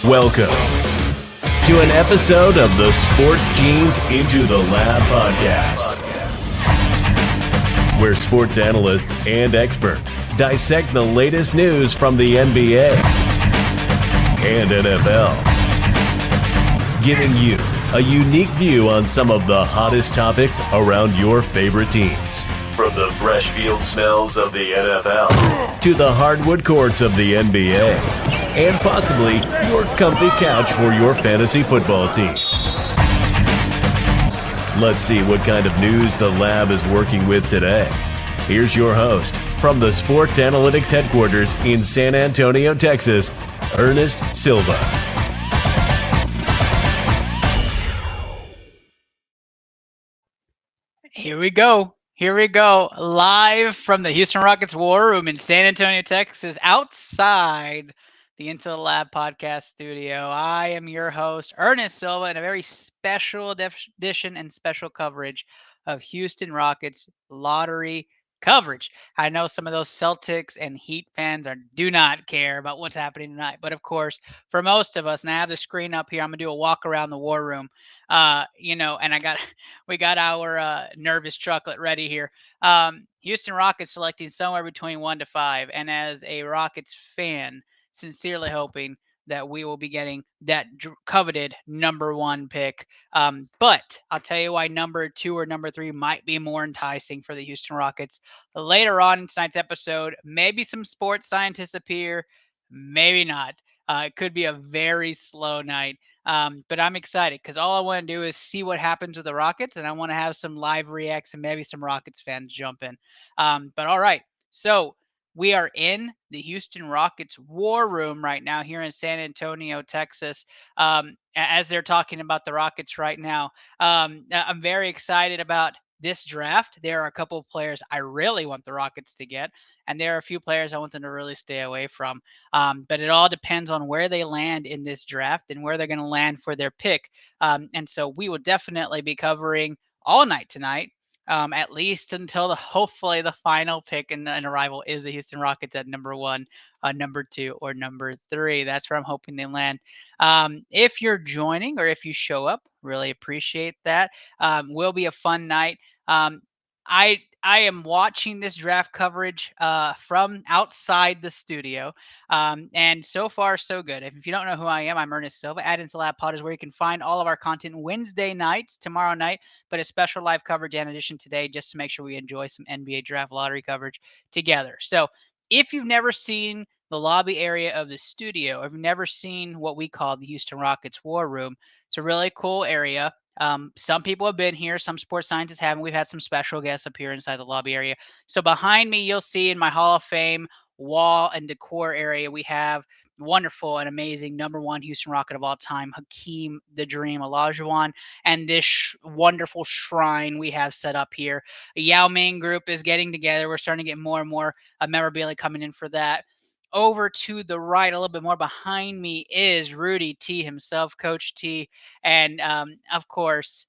Welcome to an episode of the Sports Genes Into the Lab podcast, where sports analysts and experts dissect the latest news from the NBA and NFL, giving you a unique view on some of the hottest topics around your favorite teams. From the fresh field smells of the NFL to the hardwood courts of the NBA, and possibly your comfy couch for your fantasy football team. Let's see what kind of news the lab is working with today. Here's your host from the Sports Analytics headquarters in San Antonio, Texas, Ernest Silva. Here we go, live from the Houston Rockets War Room in San Antonio, Texas, outside the Into the Lab podcast studio. I am your host, Ernest Silva, in a very special edition and special coverage of Houston Rockets lottery coverage. I know some of those Celtics and Heat fans do not care about what's happening tonight, but of course, for most of us, and I have the screen up here, I'm gonna do a walk around the war room. And we got our nervous chocolate ready here. Houston Rockets selecting somewhere between 1 to 5, and as a Rockets fan, sincerely hoping that we will be getting that coveted number 1 pick. But I'll tell you why number 2 or number 3 might be more enticing for the Houston Rockets. Later on in tonight's episode, maybe some sports scientists appear, maybe not. It could be a very slow night. But I'm excited because all I want to do is see what happens with the Rockets, and I want to have some live reacts and maybe some Rockets fans jump in. But all right, so we are in the Houston Rockets war room right now here in San Antonio, Texas, as they're talking about the Rockets right now. I'm very excited about this draft. There are a couple of players I really want the Rockets to get, and there are a few players I want them to really stay away from. But it all depends on where they land in this draft and where they're going to land for their pick. And so we will definitely be covering all night tonight. At least until hopefully the final pick and arrival is the Houston Rockets at number 1, number 2, or number 3. That's where I'm hoping they land. If you're joining or if you show up, really appreciate that. Will be a fun night. I am watching this draft coverage from outside the studio, and so far so good. If you don't know who I am, I'm Ernest Silva. Add Into Lab Pod is where you can find all of our content Wednesday nights, tomorrow night, but a special live coverage in addition today, just to make sure we enjoy some NBA draft lottery coverage together. So if you've never seen the lobby area of the studio, or if you've never seen what we call the Houston Rockets War Room, it's a really cool area. Some people have been here, some sports scientists haven't. We've had some special guests appear inside the lobby area. So behind me, you'll see in my Hall of Fame wall and decor area, we have wonderful and amazing number 1 Houston Rocket of all time, Hakeem the Dream Olajuwon, and this wonderful shrine we have set up here. The Yao Ming group is getting together. We're starting to get more and more memorabilia coming in for that. Over to the right, a little bit more behind me, is Rudy T himself, Coach T. And of course,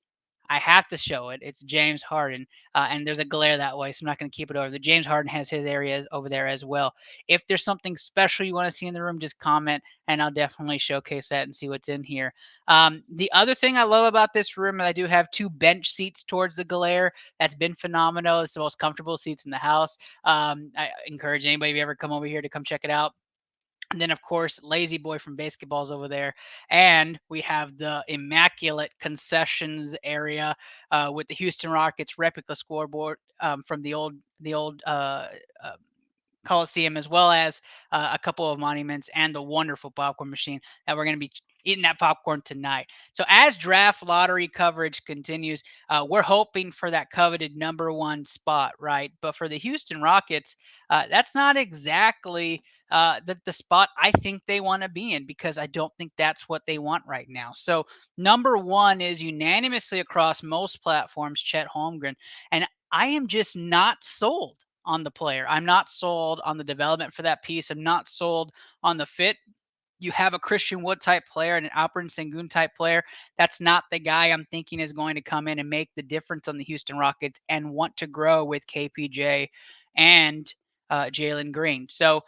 I have to show it. It's James Harden. And there's a glare that way, so I'm not going to keep it over. The James Harden has his area over there as well. If there's something special you want to see in the room, just comment, and I'll definitely showcase that and see what's in here. The other thing I love about this room is I do have 2 bench seats towards the glare. That's been phenomenal. It's the most comfortable seats in the house. I encourage anybody if you ever come over here to come check it out. And then, of course, Lazy Boy from Basketball's over there. And we have the immaculate concessions area with the Houston Rockets replica scoreboard from the old Coliseum, as well as a couple of monuments and the wonderful popcorn machine that we're going to be eating that popcorn tonight. So as draft lottery coverage continues, we're hoping for that coveted number 1 spot, right? But for the Houston Rockets, that's not exactly the spot I think they want to be in, because I don't think that's what they want right now. So number 1 is unanimously across most platforms, Chet Holmgren. And I am just not sold on the player. I'm not sold on the development for that piece. I'm not sold on the fit. You have a Christian Wood type player and an Alperen Sengun type player. That's not the guy I'm thinking is going to come in and make the difference on the Houston Rockets and want to grow with KPJ and Jalen Green. So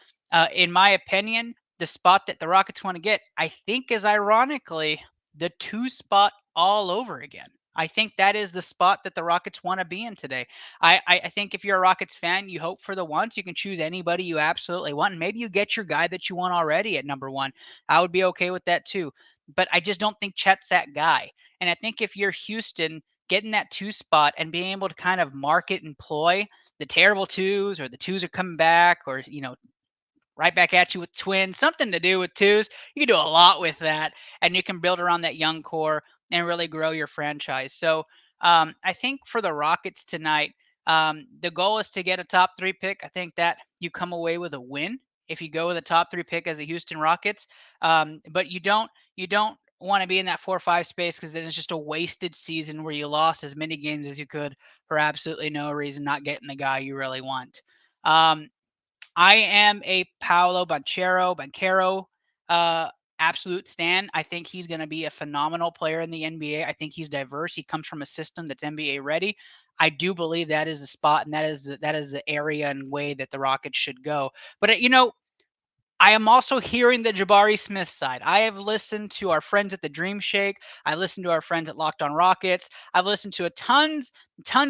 in my opinion, the spot that the Rockets want to get, I think, is ironically the 2 spot all over again. I think that is the spot that the Rockets want to be in today. I think if you're a Rockets fan, you hope for the ones. You can choose anybody you absolutely want. And maybe you get your guy that you want already at number 1. I would be okay with that too. But I just don't think Chet's that guy. And I think if you're Houston, getting that 2 spot and being able to kind of market and ploy the terrible twos, or the twos are coming back, or right back at you with twins, something to do with twos. You can do a lot with that, and you can build around that young core and really grow your franchise. So I think for the Rockets tonight, the goal is to get a top 3 pick. I think that you come away with a win if you go with a top 3 pick as the Houston Rockets. But you don't want to be in that 4 or 5 space, because then it's just a wasted season where you lost as many games as you could for absolutely no reason, not getting the guy you really want. Um, I am a Paolo Banchero uh, absolute stan. I think he's going to be a phenomenal player in the NBA. I think he's diverse. He comes from a system that's NBA ready. I do believe that is the spot, and that is the area and way that the Rockets should go. But I am also hearing the Jabari Smith side. I have listened to our friends at the Dream Shake. I listened to our friends at Locked On Rockets. I've listened to tons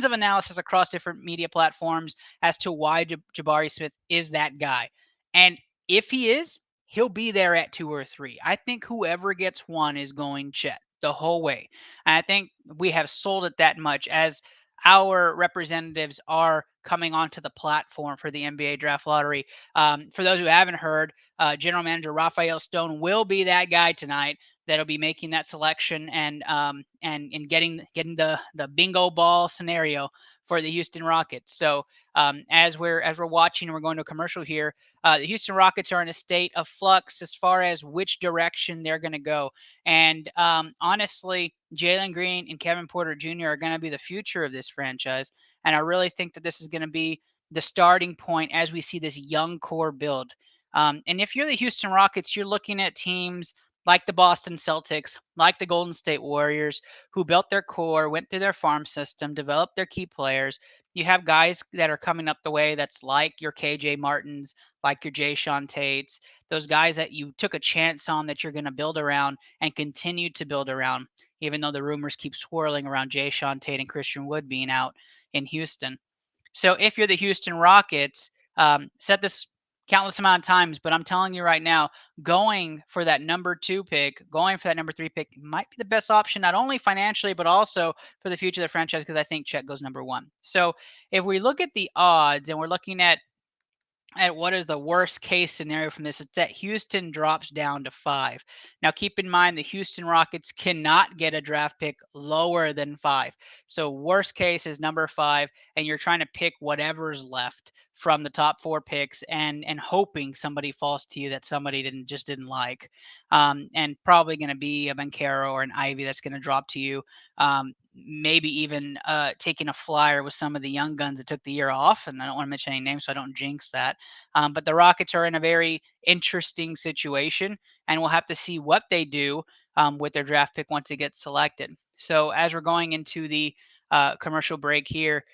of analysis across different media platforms as to why Jabari Smith is that guy. And if he is, he'll be there at 2 or 3. I think whoever gets 1 is going Chet the whole way. And I think we have sold it that much as our representatives are coming onto the platform for the NBA draft lottery. For those who haven't heard, General Manager Raphael Stone will be that guy tonight that'll be making that selection and getting the bingo ball scenario for the Houston Rockets. So as we're watching and we're going to a commercial here, the Houston Rockets are in a state of flux as far as which direction they're going to go. And honestly, Jalen Green and Kevin Porter Jr. are going to be the future of this franchise. And I really think that this is going to be the starting point as we see this young core build. And if you're the Houston Rockets, you're looking at teams like the Boston Celtics, like the Golden State Warriors, who built their core, went through their farm system, developed their key players. You have guys that are coming up the way that's like your KJ Martins, like your Jay Sean Tates, those guys that you took a chance on that you're going to build around and continue to build around, even though the rumors keep swirling around Jay Sean Tate and Christian Wood being out in Houston. So if you're the Houston Rockets, said this countless amount of times, but I'm telling you right now, going for that number 2 pick, going for that number 3 pick might be the best option, not only financially, but also for the future of the franchise, because I think Chet goes number 1. So if we look at the odds and we're looking at what is the worst case scenario from this, it's that Houston drops down to 5. Now, keep in mind the Houston Rockets cannot get a draft pick lower than 5. So, worst case is number 5, and you're trying to pick whatever's left from the top 4 picks, and hoping somebody falls to you that somebody didn't like, and probably going to be a Bancaro or an Ivy that's going to drop to you. Maybe even taking a flyer with some of the young guns that took the year off. And I don't want to mention any names so I don't jinx that. But the Rockets are in a very interesting situation, and we'll have to see what they do with their draft pick once it gets selected. So as we're going into the commercial break here,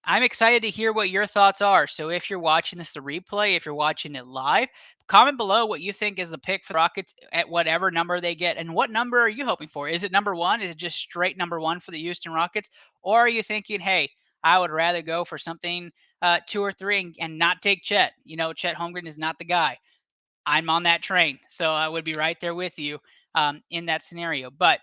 I'm excited to hear what your thoughts are. So if you're watching this the replay, if you're watching it live, comment below what you think is the pick for the Rockets at whatever number they get. And what number are you hoping for? Is it number 1? Is it just straight number 1 for the Houston Rockets? Or are you thinking, hey, I would rather go for something 2 or 3 and not take Chet? Chet Holmgren is not the guy. I'm on that train. So I would be right there with you in that scenario. But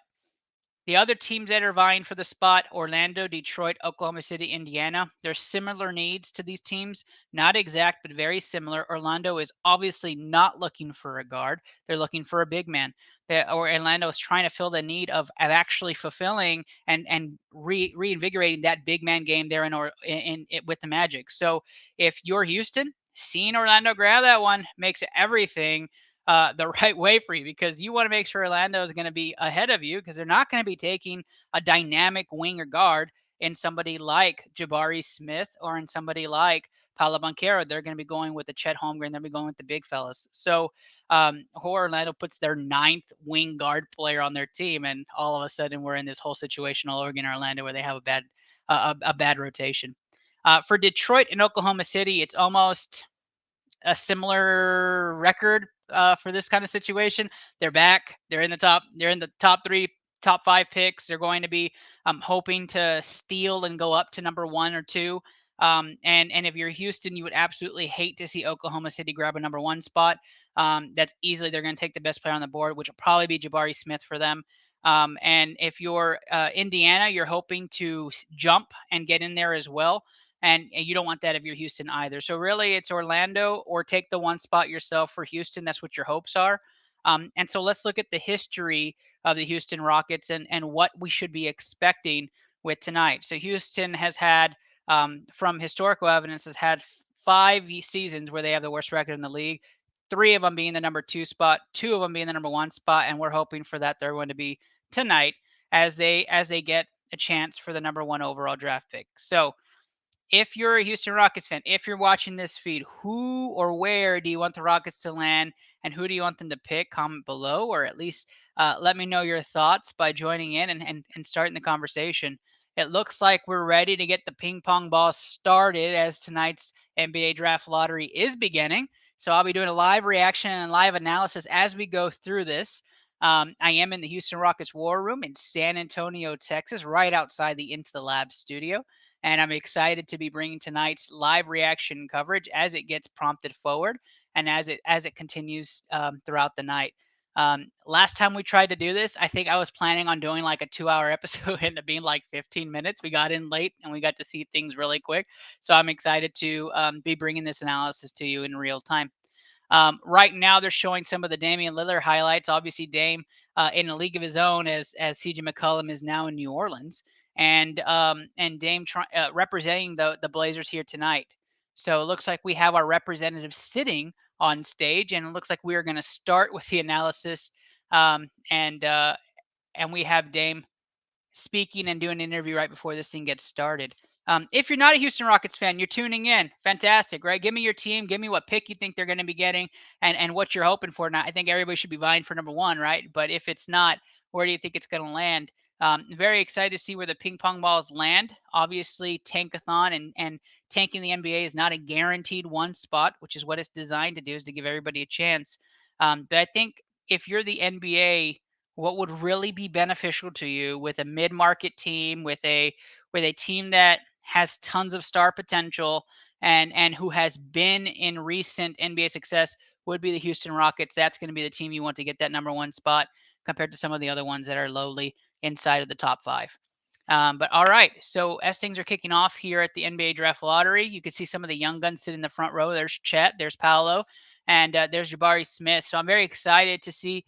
the other teams that are vying for the spot, Orlando, Detroit, Oklahoma City, Indiana, there's similar needs to these teams. Not exact, but very similar. Orlando is obviously not looking for a guard. They're looking for a big man. Or Orlando is trying to fill the need of actually fulfilling and reinvigorating that big man game there in with the Magic. So if you're Houston, seeing Orlando grab that one makes everything the right way for you, because you want to make sure Orlando is going to be ahead of you, because they're not going to be taking a dynamic wing or guard in somebody like Jabari Smith or in somebody like Paolo Banchero. They're going to be going with the Chet Holmgren. They'll be going with the big fellas. So Orlando puts their 9th wing guard player on their team, and all of a sudden we're in this whole situation all over again in Orlando where they have a bad rotation. For Detroit and Oklahoma City, it's almost a similar record, for this kind of situation. They're back. They're in the top. They're in the top 3, top 5 picks. They're going to be hoping to steal and go up to number 1 or 2. And if you're Houston, you would absolutely hate to see Oklahoma City grab a number 1 spot. That's easily they're going to take the best player on the board, which will probably be Jabari Smith for them. And if you're Indiana, you're hoping to jump and get in there as well. And you don't want that if you're Houston either. So really, it's Orlando or take the 1 spot yourself for Houston. That's what your hopes are. And so let's look at the history of the Houston Rockets and what we should be expecting with tonight. So Houston has had, from historical evidence, has had 5 seasons where they have the worst record in the league. 3 of them being the number 2 spot, 2 of them being the number 1 spot, and we're hoping for that they're going to be tonight as they get a chance for the number 1 overall draft pick. So if you're a Houston Rockets fan, if you're watching this feed, who or where do you want the Rockets to land and who do you want them to pick? Comment below, or at least let me know your thoughts by joining in and starting the conversation. It looks like we're ready to get the ping pong ball started as tonight's NBA draft lottery is beginning. So I'll be doing a live reaction and live analysis as we go through this. I am in the Houston Rockets War Room in San Antonio, Texas, right outside the Into the Lab studio. And I'm excited to be bringing tonight's live reaction coverage as it gets prompted forward and as it continues throughout the night. Last time we tried to do this, I think I was planning on doing like a 2-hour episode, ended up being like 15 minutes. We got in late and we got to see things really quick. So I'm excited to be bringing this analysis to you in real time. Right now, they're showing some of the Damian Lillard highlights. Obviously, Dame in a league of his own, as CJ McCollum is now in New Orleans, and Dame representing the Blazers here tonight. So it looks like we have our representative sitting on stage, and it looks like we are going to start with the analysis. And we have Dame speaking and doing an interview right before this thing gets started. If you're not a Houston Rockets fan, you're tuning in. Fantastic, right? Give me your team. Give me what pick you think they're going to be getting and what you're hoping for. Now, I think everybody should be vying for number 1, right? But if it's not, where do you think it's going to land? Very excited to see where the ping pong balls land. Obviously, tankathon and tanking the NBA is not a guaranteed 1 spot, which is what it's designed to do, is to give everybody a chance. But I think if you're the NBA, what would really be beneficial to you with a mid-market team, with a team that has tons of star potential and who has been in recent NBA success, would be the Houston Rockets. That's going to be the team you want to get that number 1 spot compared to some of the other ones that are lowly inside of the top 5. But all right, so as things are kicking off here at the NBA Draft Lottery, you can see some of the young guns sitting in the front row. There's Chet, there's Paolo, and there's Jabari Smith. So I'm very excited to see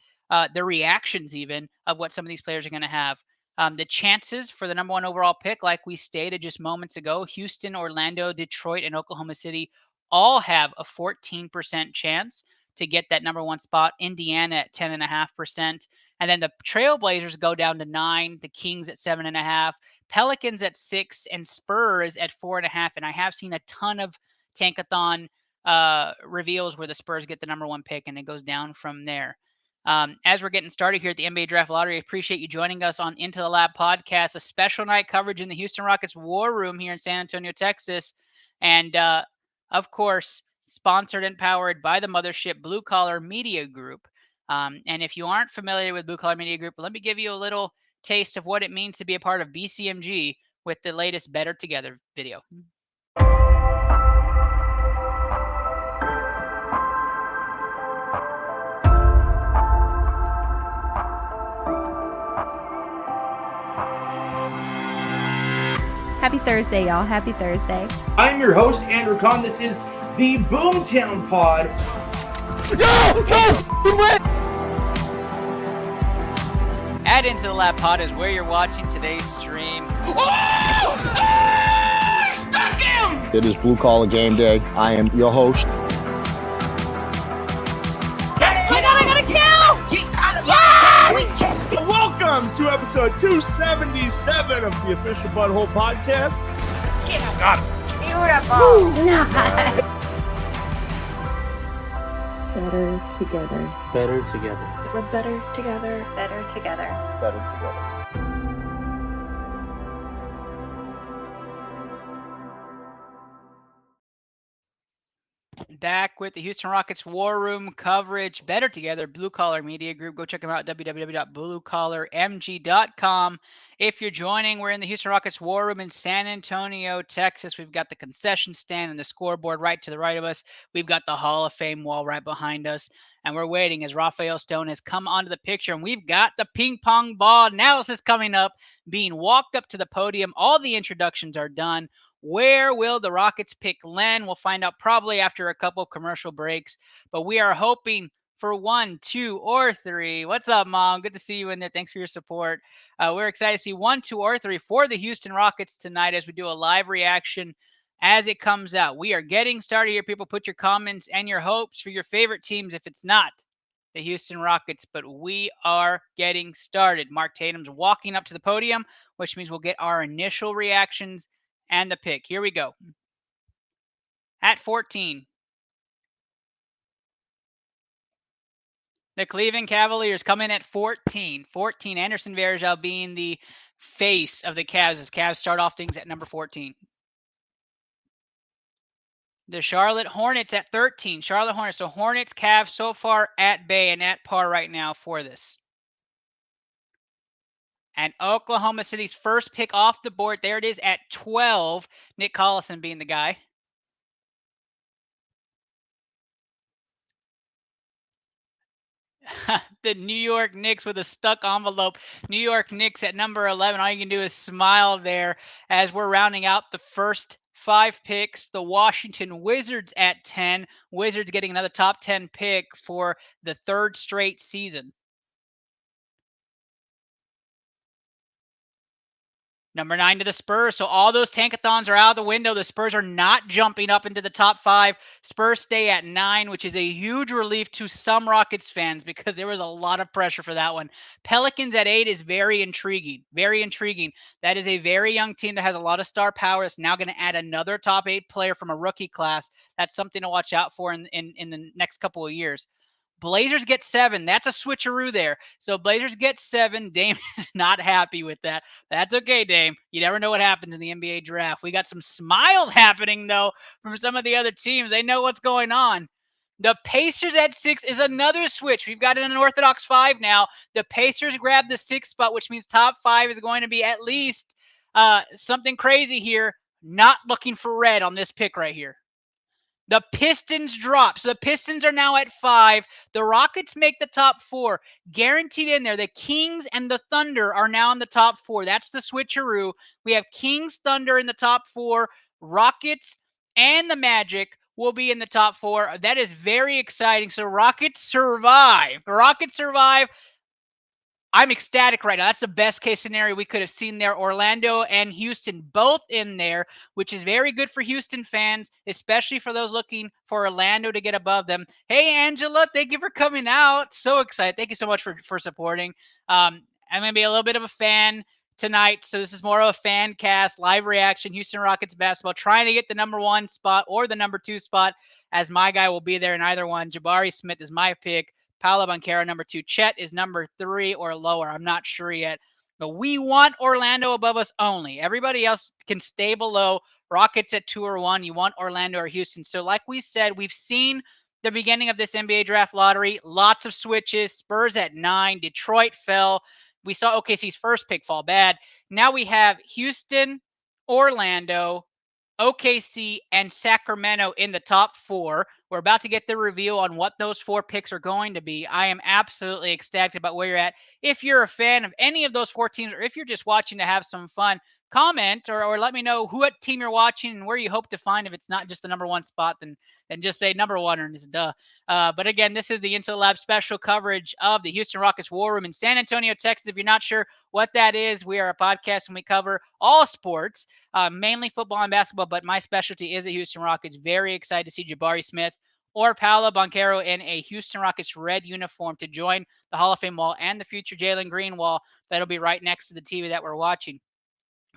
the reactions even of what some of these players are going to have. The chances for the number 1 overall pick, like we stated just moments ago, Houston, Orlando, Detroit, and Oklahoma City all have a 14% chance to get that number 1 spot. Indiana at 10.5%. And then the Trailblazers go down to 9, the Kings at 7.5, Pelicans at 6, and Spurs at 4.5. And I have seen a ton of tankathon reveals where the Spurs get the number 1 pick, and it goes down from there. As we're getting started here at the NBA Draft Lottery, I appreciate you joining us on Into the Lab podcast, a special night coverage in the Houston Rockets War Room here in San Antonio, Texas. And, of course, sponsored and powered by the mothership Blue Collar Media Group. And if you aren't familiar with Blue Collar Media Group, let me give you a little taste of what it means to be a part of BCMG with the latest Better Together video. Happy Thursday, y'all. Happy Thursday. I'm your host, Andrew Kahn. This is the Boomtown Pod. At Into the Lab Pod is where you're watching today's stream. Stuck him! It is Blue Collar Game Day. I am your host. I got a kill! Welcome to episode 277 of the official Butthole Podcast. Got it. Beautiful. Better together. Better together. We're better together. Better together. Better together. Back with the Houston Rockets War Room coverage. Better Together, Blue Collar Media Group. Go check them out at www.bluecollarmg.com. If you're joining, we're in the Houston Rockets War Room in San Antonio, Texas. We've got the concession stand and the scoreboard right to the right of us. We've got the Hall of Fame wall right behind us. And we're waiting as Rafael Stone has come onto the picture. And we've got the ping pong ball analysis coming up, being walked up to the podium. All the introductions are done. Where will the Rockets pick Len? We'll find out probably after a couple of commercial breaks. But we are hoping for 1, 2, or 3. What's up, Mom? Good to see you in there. Thanks for your support. We're excited to see 1, 2, or 3 for the Houston Rockets tonight as we do a live reaction as it comes out. We are getting started here. People, put your comments and your hopes for your favorite teams if it's not the Houston Rockets, but we are getting started. Mark Tatum's walking up to the podium, which means we'll get our initial reactions and the pick. Here we go. At 14, the Cleveland Cavaliers come in at 14. 14, Anderson Varejao being the face of the Cavs as Cavs start off things at number 14. The Charlotte Hornets at 13. Charlotte Hornets. So Hornets, Cavs so far at bay and at par right now for this. And Oklahoma City's first pick off the board. There it is at 12. Nick Collison being the guy. The New York Knicks with a stuck envelope. New York Knicks at number 11. All you can do is smile there as we're rounding out the first 5 picks. The Washington Wizards at 10. Wizards getting another top 10 pick for the 3rd straight season. Number 9 to the Spurs. So all those tankathons are out of the window. The Spurs are not jumping up into the top 5. Spurs stay at 9, which is a huge relief to some Rockets fans because there was a lot of pressure for that one. Pelicans at 8 is very intriguing. Very intriguing. That is a very young team that has a lot of star power. It's now going to add another top 8 player from a rookie class. That's something to watch out for in the next couple of years. Blazers get 7. That's a switcheroo there. So Blazers get 7. Dame is not happy with that. That's okay, Dame. You never know what happens in the NBA draft. We got some smiles happening, though, from some of the other teams. They know what's going on. The Pacers at 6 is another switch. We've got an unorthodox 5 now. The Pacers grab the 6th spot, which means top 5 is going to be at least something crazy here. Not looking for red on this pick right here. The Pistons drop. So the Pistons are now at 5. The Rockets make the top 4. Guaranteed in there. The Kings and the Thunder are now in the top 4. That's the switcheroo. We have Kings, Thunder in the top 4. Rockets and the Magic will be in the top 4. That is very exciting. So Rockets survive. The Rockets survive. I'm ecstatic right now. That's the best case scenario we could have seen there. Orlando and Houston both in there, which is very good for Houston fans, especially for those looking for Orlando to get above them. Hey, Angela, thank you for coming out. So excited. Thank you so much for supporting. I'm going to be a little bit of a fan tonight. So this is more of a fan cast, live reaction, Houston Rockets basketball, trying to get the number 1 spot or the number 2 spot, as my guy will be there in either one. Jabari Smith is my pick. Paolo Banchero, number 2. Chet is number 3 or lower. I'm not sure yet. But we want Orlando above us only. Everybody else can stay below. Rockets at 2 or 1. You want Orlando or Houston. So like we said, we've seen the beginning of this NBA draft lottery. Lots of switches. Spurs at 9. Detroit fell. We saw OKC's first pick fall bad. Now we have Houston, Orlando, OKC, and Sacramento in the top 4. We're about to get the reveal on what those 4 picks are going to be. I am absolutely ecstatic about where you're at. If you're a fan of any of those 4 teams, or if you're just watching to have some fun, comment or let me know what team you're watching and where you hope to find. If it's not just the number 1 spot, then just say number 1 and just duh. But again, this is the Intel Lab special coverage of the Houston Rockets War Room in San Antonio, Texas. If you're not sure what that is, we are a podcast and we cover all sports, mainly football and basketball, but my specialty is the Houston Rockets. Very excited to see Jabari Smith or Paolo Banchero in a Houston Rockets red uniform to join the Hall of Fame wall and the future Jalen Green wall that'll be right next to the TV that we're watching.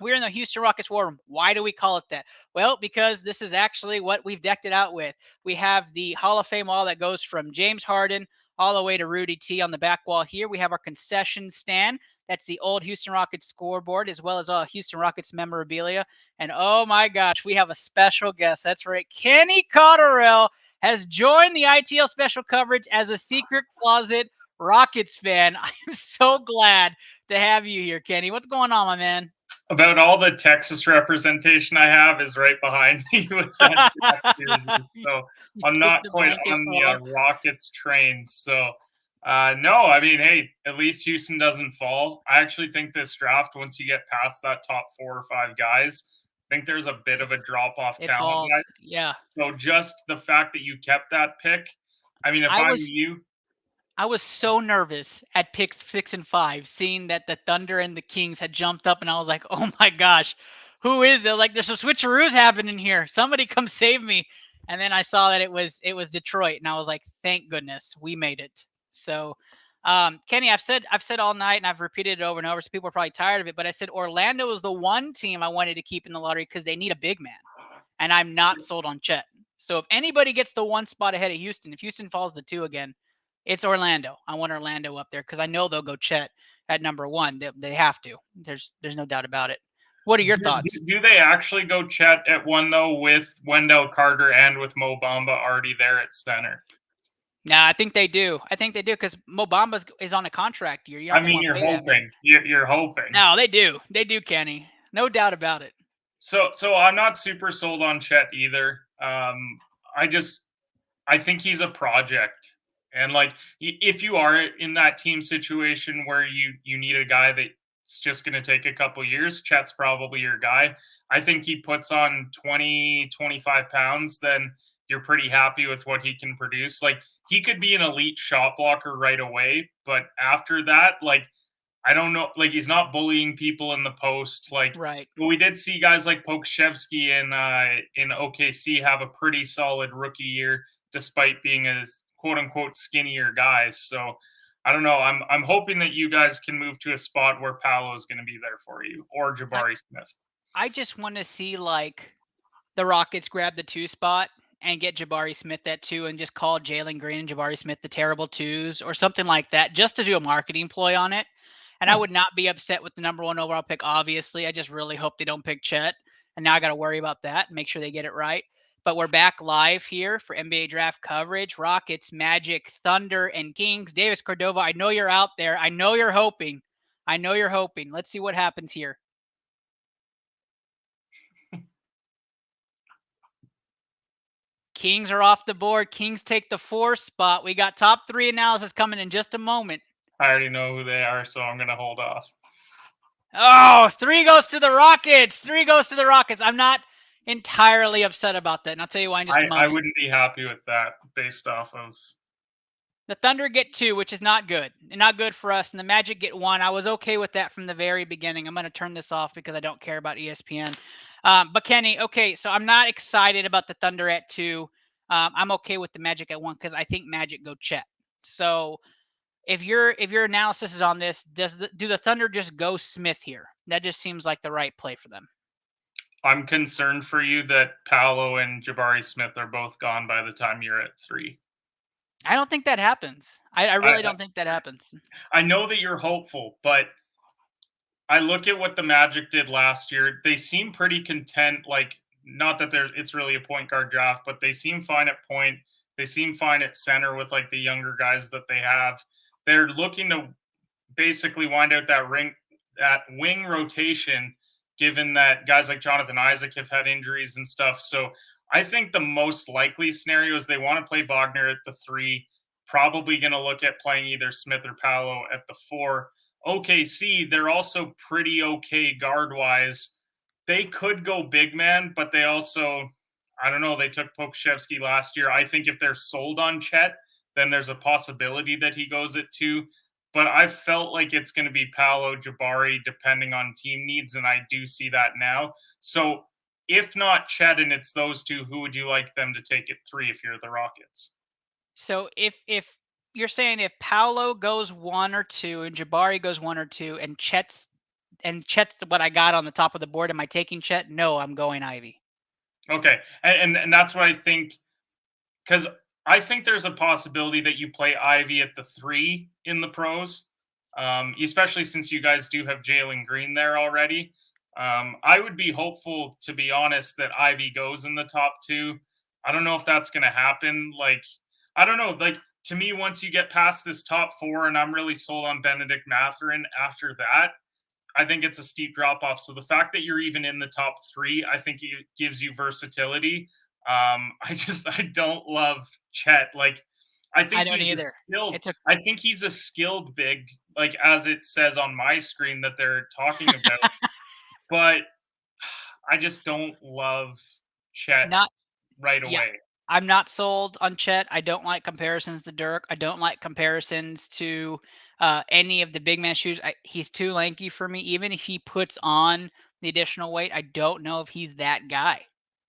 We're in the Houston Rockets War Room. Why do we call it that? Well, because this is actually what we've decked it out with. We have the Hall of Fame wall that goes from James Harden all the way to Rudy T on the back wall here. We have our concession stand. That's the old Houston Rockets scoreboard, as well as all Houston Rockets memorabilia. And oh my gosh, we have a special guest. That's right. Kenny Cotterell has joined the ITL special coverage as a secret closet Rockets fan. I'm so glad to have you here, Kenny. What's going on, my man? About all the Texas representation I have is right behind me with that draft jersey. So I'm not quite on the Rockets train. So no, I mean, hey, at least Houston doesn't fall. I actually think this draft, once you get past that top 4 or 5 guys, I think there's a bit of a drop off talent wise. Yeah. So just the fact that you kept that pick, I mean, if I'm you. I was so nervous at picks 6 and 5, seeing that the Thunder and the Kings had jumped up, and I was like, "Oh my gosh, who is it? Like, there's some switcheroos happening here. Somebody come save me!" And then I saw that it was Detroit, and I was like, "Thank goodness we made it." So, Kenny, I've said all night, and I've repeated it over and over, so people are probably tired of it. But I said Orlando is the one team I wanted to keep in the lottery because they need a big man, and I'm not sold on Chet. So if anybody gets the 1 spot ahead of Houston, if Houston falls to 2 again, it's Orlando. I want Orlando up there because I know they'll go Chet at number 1. They have to. There's no doubt about it. What are your thoughts? Do they actually go Chet at 1 though, with Wendell Carter and with Mo Bamba already there at center? Nah, I think they do. Because Mo Bamba is on a contract year. I mean, you're hoping. You're hoping. No, they do. They do, Kenny. No doubt about it. So I'm not super sold on Chet either. I think he's a project. And like, if you are in that team situation where you need a guy that's just going to take a couple years, Chet's probably your guy. I think he puts on 20, 25 pounds, then you're pretty happy with what he can produce. Like, he could be an elite shot blocker right away, but after that, like, I don't know, like, he's not bullying people in the post. Like, right. But we did see guys like Pokusevski in OKC have a pretty solid rookie year, despite being as quote unquote skinnier guys. So I don't know. I'm hoping that you guys can move to a spot where Paolo is going to be there for you, or Jabari Smith. I just want to see like the Rockets grab the 2 spot and get Jabari Smith at 2 and just call Jalen Green and Jabari Smith the terrible 2s or something like that, just to do a marketing ploy on it. And I would not be upset with the number 1 overall pick, obviously. I just really hope they don't pick Chet. And now I got to worry about that and make sure they get it right. But we're back live here for NBA draft coverage. Rockets, Magic, Thunder, and Kings. Davis Cordova, I know you're out there. I know you're hoping. Let's see what happens here. Kings are off the board. Kings take the 4 spot. We got top 3 analysis coming in just a moment. I already know who they are, so I'm going to hold off. Oh, 3 goes to the Rockets. I'm not entirely upset about that, and I'll tell you why in just a moment. I wouldn't be happy with that based off of... The Thunder get 2, which is not good. Not good for us, and the Magic get 1. I was okay with that from the very beginning. I'm going to turn this off because I don't care about ESPN. But Kenny, okay, so I'm not excited about the Thunder at 2. I'm okay with the Magic at 1 because I think Magic go Chet. So if your analysis is on this, do the Thunder just go Smith here? That just seems like the right play for them. I'm concerned for you that Paolo and Jabari Smith are both gone by the time you're at 3. I don't think that happens. I really don't think that happens. I know that you're hopeful, but I look at what the Magic did last year. They seem pretty content. Like, not that it's really a point guard draft, but they seem fine at point. They seem fine at center with like the younger guys that they have. They're looking to basically wind out that wing rotation, given that guys like Jonathan Isaac have had injuries and stuff. So I think the most likely scenario is they want to play Wagner at the 3, probably going to look at playing either Smith or Paolo at the 4. OKC, they're also pretty okay guard-wise. They could go big man, but they also, I don't know, they took Pokusevski last year. I think if they're sold on Chet, then there's a possibility that he goes at 2. But I felt like it's going to be Paolo, Jabari, depending on team needs, and I do see that now. So if not Chet and it's those 2, who would you like them to take at 3 if you're the Rockets? So if you're saying if Paolo goes 1 or 2 and Jabari goes 1 or 2 and Chet's what I got on the top of the board, am I taking Chet? No, I'm going Ivy. Okay. And that's what I think, because I think there's a possibility that you play Ivy at the 3 in the pros, especially since you guys do have Jalen Green there already. I would be hopeful, to be honest, that Ivy goes in the top 2. I don't know if that's going to happen. Like, I don't know. Like, to me, once you get past this top 4, and I'm really sold on Benedict Mathurin after that, I think it's a steep drop off. So the fact that you're even in the top 3, I think it gives you versatility. I don't love Chet. Like, I I think don't he's a either. skilled. It's a I think he's a skilled big, like as it says on my screen that they're talking about. But I just don't love Chet not right yeah. away. I'm not sold on Chet. I don't like comparisons to Dirk. I don't like comparisons to any of the big man shoes. He's too lanky for me. Even if he puts on the additional weight, I don't know if he's that guy.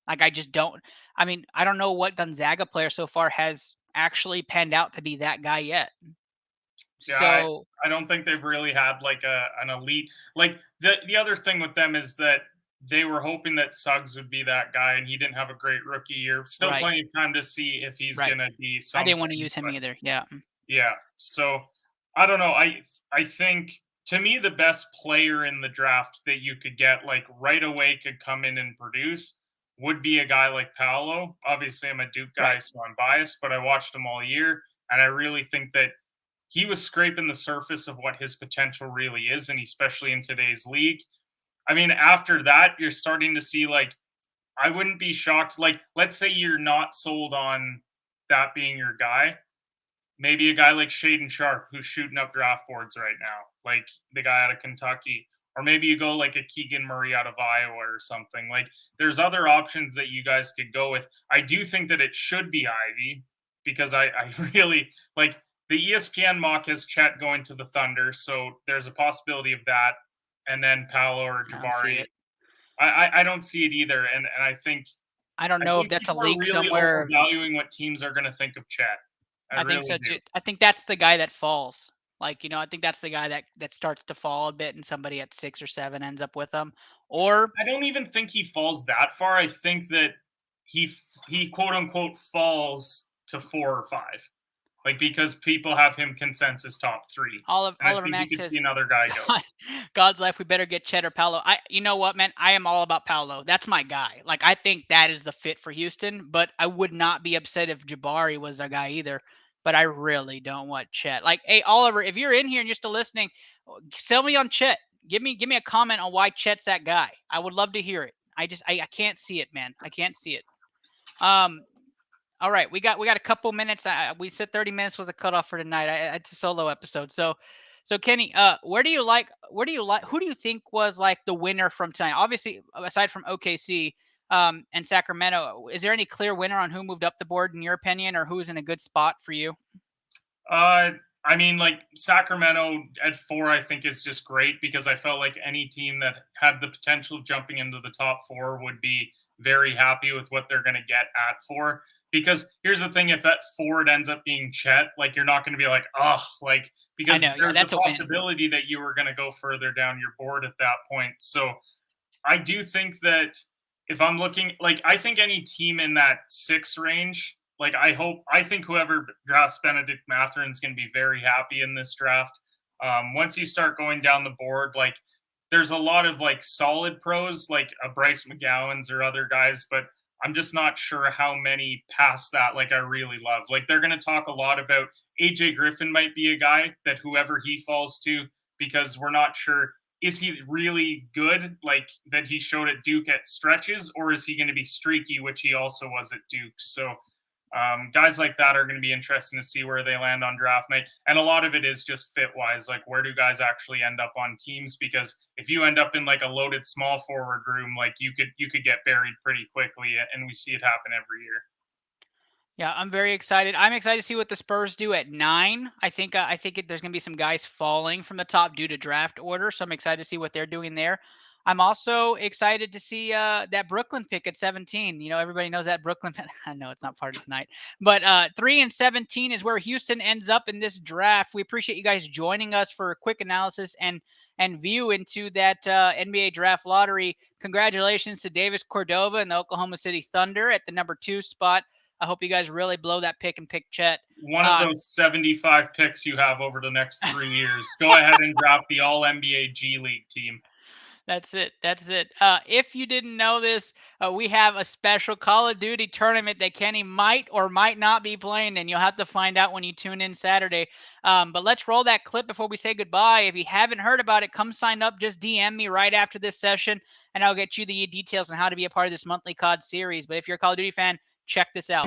Like, I just don't. I mean, I don't know what Gonzaga player so far has actually panned out to be that guy yet. Yeah, So I don't think they've really had like an elite. Like the other thing with them is that they were hoping that Suggs would be that guy, and he didn't have a great rookie year. Still right, plenty of time to see if he's right. gonna be I something. didn't want to use him But either. Yeah. yeah, so I don't know. I think to me the best player in the draft that you could get like right away could come in and produce would be a guy like Paolo. Obviously, I'm a Duke guy, Right. so I'm biased, but I watched him all year, and I really think that he was scraping the surface of what his potential really is, and especially in today's league. I mean, after that, you're starting to see like I wouldn't be shocked. Like, let's say you're not sold on that being your guy. Maybe a guy like Shaden Sharp, who's shooting up draft boards right now, like the guy out of Kentucky. Or maybe you go like a Keegan Murray out of Iowa or something. Like, there's other options that you guys could go with. I do think that it should be Ivy because I really like the ESPN mock has Chet going to the Thunder, so there's a possibility of that. And then Paolo or I don't see Jabari. it. I don't see it either. And I don't I know if think that's a people are leak really somewhere. overvaluing what teams are going to think of Chet. I I think really so do. too. I think that's the guy that falls. Like, I think that's the guy that starts to fall a bit, and somebody at 6 or 7 ends up with him. Or I don't even think he falls that far. I think that he quote unquote falls to 4 or 5, like because people have him consensus top 3, and I Oliver think you Mack could says, see another guy go. God's life, we better get Chet or Paolo. You know what, man? I am all about Paolo. That's my guy. Like, I think that is the fit for Houston, but I would not be upset if Jabari was a guy either. But I really don't want Chet. Like, hey, Oliver, if you're in here and you're still listening, sell me on Chet. Give me a comment on why Chet's that guy. I would love to hear it. I can't see it, man. I can't see it. All right, we got a couple minutes. We said 30 minutes was the cutoff for tonight. It's a solo episode. So Kenny, who do you think was like the winner from tonight? Obviously, aside from OKC and Sacramento, is there any clear winner on who moved up the board in your opinion, or who's in a good spot for you? I mean, like Sacramento at 4, I think is just great because I felt like any team that had the potential of jumping into the top 4 would be very happy with what they're going to get at 4. Because here's the thing: if at 4 it ends up being Chet, like you're not going to be like, oh, like because there's that's a a win. possibility that you were going to go further down your board at that point. So I do think that if I'm looking, like, I think any team in that 6 range, like, I think whoever drafts Benedict Mathurin is going to be very happy in this draft. Once you start going down the board, like, there's a lot of like solid pros, like a Bryce McGowan's or other guys, but I'm just not sure how many past that, like, I really love. Like, they're going to talk a lot about AJ Griffin might be a guy that whoever he falls to, because we're not sure is he really good, like that he showed at Duke at stretches, or is he going to be streaky, which he also was at Duke? So guys like that are going to be interesting to see where they land on draft night. And a lot of it is just fit wise, like where do guys actually end up on teams? Because if you end up in like a loaded small forward room, like you could get buried pretty quickly, and we see it happen every year. Yeah, I'm very excited. I'm excited to see what the Spurs do at 9. I think there's going to be some guys falling from the top due to draft order, so I'm excited to see what they're doing there. I'm also excited to see that Brooklyn pick at 17. Everybody knows that Brooklyn. I know it's not part of tonight, but 3 and 17 is where Houston ends up in this draft. We appreciate you guys joining us for a quick analysis and view into that NBA draft lottery. Congratulations to Davis Cordova and the Oklahoma City Thunder at the number 2 spot. I hope you guys really blow that pick and pick Chet. One of those 75 picks you have over the next 3 years. Go ahead and drop the All NBA G League team. That's it. That's it. If you didn't know this, we have a special Call of Duty tournament that Kenny might or might not be playing, and you'll have to find out when you tune in Saturday. But let's roll that clip before we say goodbye. If you haven't heard about it, come sign up. Just DM me right after this session, and I'll get you the details on how to be a part of this monthly COD series. But if you're a Call of Duty fan, check this out.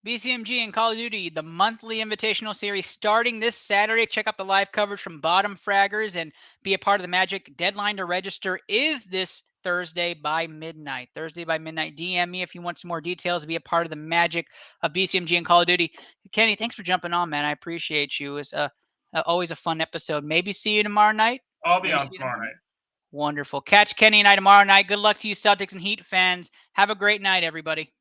BCMG and Call of Duty, the monthly invitational series starting this Saturday. Check out the live coverage from Bottom Fraggers and be a part of the Magic. Deadline to register is this Thursday by midnight. DM me if you want some more details to be a part of the magic of BCMG and Call of Duty. Kenny, thanks for jumping on, man. I appreciate you. It's always a fun episode. Maybe see you tomorrow night. I'll be on tomorrow night. Wonderful. Catch Kenny and I tomorrow night. Good luck to you Celtics and Heat fans. Have a great night, everybody.